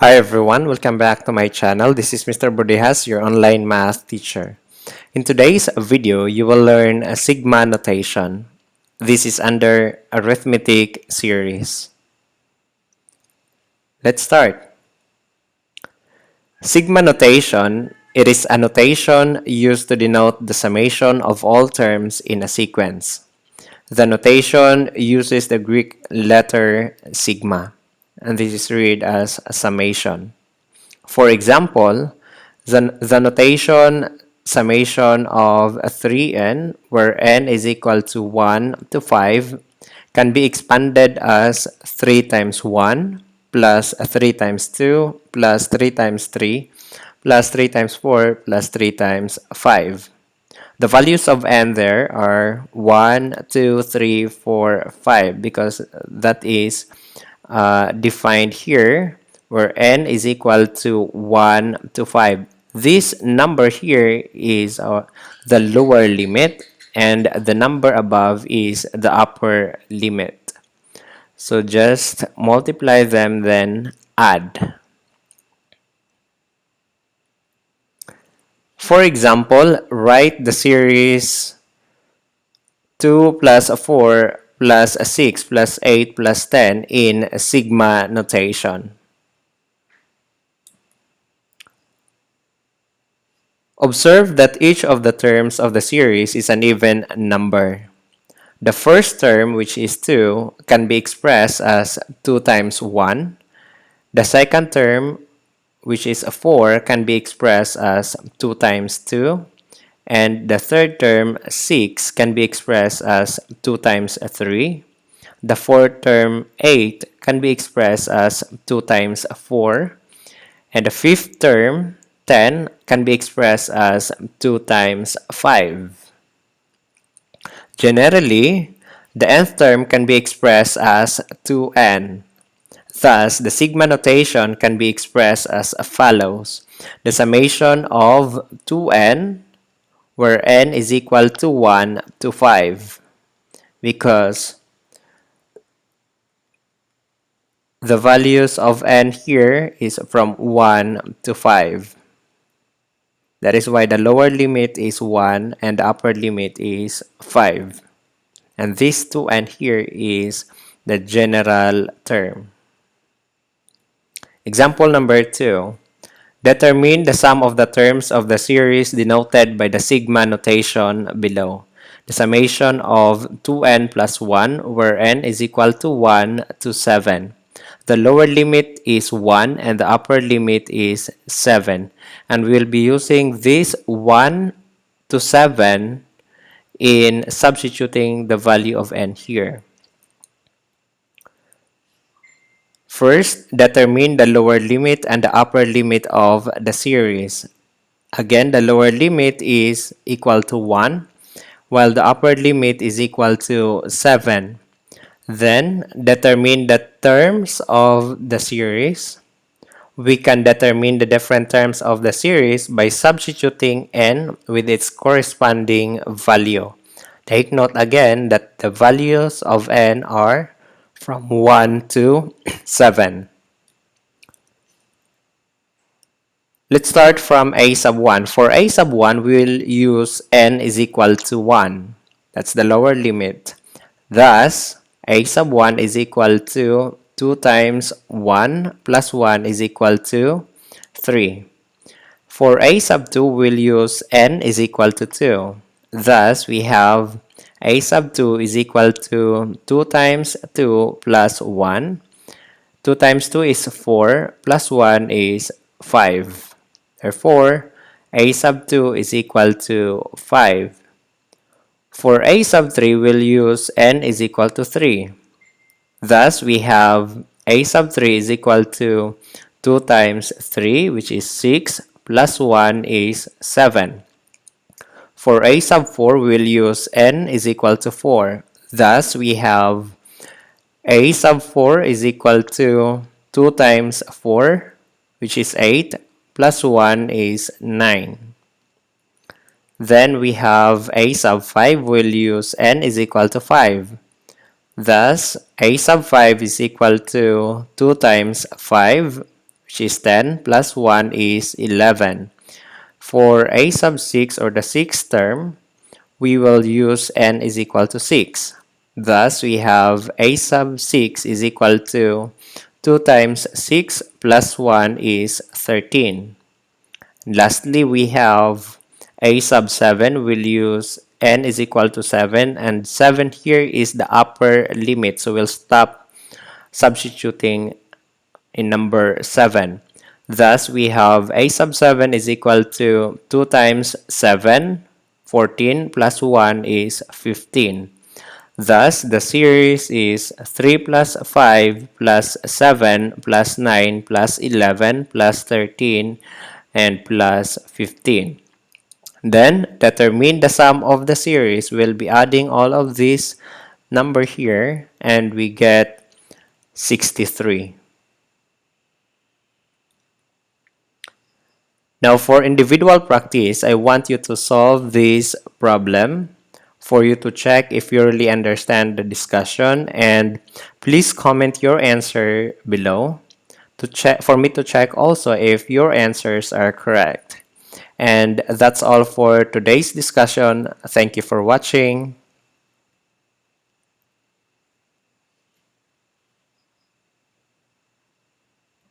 Hi everyone, welcome back to my channel. This is Mr. Bordejas, your online math teacher. In today's video, you will learn a sigma notation. This is under arithmetic series. Let's start. Sigma notation, it is a notation used to denote the summation of all terms in a sequence. The notation uses the Greek letter sigma, and this is read as a summation. For example, the notation summation of 3n, where n is equal to 1 to 5, can be expanded as 3 times 1 plus 3 times 2 plus 3 times 3 plus 3 times 4 plus 3 times 5. The values of n there are 1, 2, 3, 4, 5 because that is defined here where n is equal to 1 to 5. This number here is the lower limit and the number above is the upper limit. So just multiply them, then add. For example, write the series 2 plus 4 plus 6 plus 8 plus 10 in sigma notation. Observe that each of the terms of the series is an even number. The first term, which is 2, can be expressed as 2 times 1. The second term, which is 4, can be expressed as 2 times 2. And the third term, 6, can be expressed as 2 times 3. The fourth term, 8, can be expressed as 2 times 4. And the fifth term, 10, can be expressed as 2 times 5. Generally, the nth term can be expressed as 2n. Thus, the sigma notation can be expressed as follows. The summation of 2n, where n is equal to 1 to 5, because the values of n here is from 1 to 5. That is why the lower limit is 1 and the upper limit is 5. And this 2n here is the general term. Example number 2. Determine the sum of the terms of the series denoted by the sigma notation below. The summation of 2n plus 1, where n is equal to 1 to 7. The lower limit is 1 and the upper limit is 7. And we'll be using this 1 to 7 in substituting the value of n here. First, determine the lower limit and the upper limit of the series. Again, the lower limit is equal to 1, while the upper limit is equal to 7. Then, determine the terms of the series. We can determine the different terms of the series by substituting n with its corresponding value. Take note again that the values of n are from 1 to 7. Let's start from a sub 1. For a sub 1, we will use n is equal to 1. That's the lower limit. Thus, a sub 1 is equal to 2 times 1 plus 1 is equal to 3. For a sub 2, we'll use n is equal to 2. Thus, we have a sub 2 is equal to 2 times 2 plus 1. 2 times 2 is 4 plus 1 is 5. Therefore, a sub 2 is equal to 5. For a sub 3, we'll use n is equal to 3. Thus, we have a sub 3 is equal to 2 times 3, which is 6, plus 1 is 7. For a sub 4, we'll use n is equal to 4. Thus, we have a sub 4 is equal to 2 times 4, which is 8, plus 1 is 9. Then we have a sub 5, we'll use n is equal to 5. Thus, a sub 5 is equal to 2 times 5, which is 10, plus 1 is 11. For a sub 6 or the sixth term, we will use n is equal to 6. Thus, we have a sub 6 is equal to 2 times 6 plus 1 is 13. Lastly, we have a sub 7. We'll use n is equal to 7, and 7 here is the upper limit. So we'll stop substituting in number 7. Thus, we have a sub 7 is equal to 2 times 7, 14, plus 1 is 15. Thus, the series is 3 plus 5 plus 7 plus 9 plus 11 plus 13 and plus 15. Then, determine the sum of the series. We'll be adding all of these number here and we get 63. Now, for individual practice, I want you to solve this problem for you to check if you really understand the discussion, and please comment your answer below to check for me to check also if your answers are correct. And that's all for today's discussion. Thank you for watching.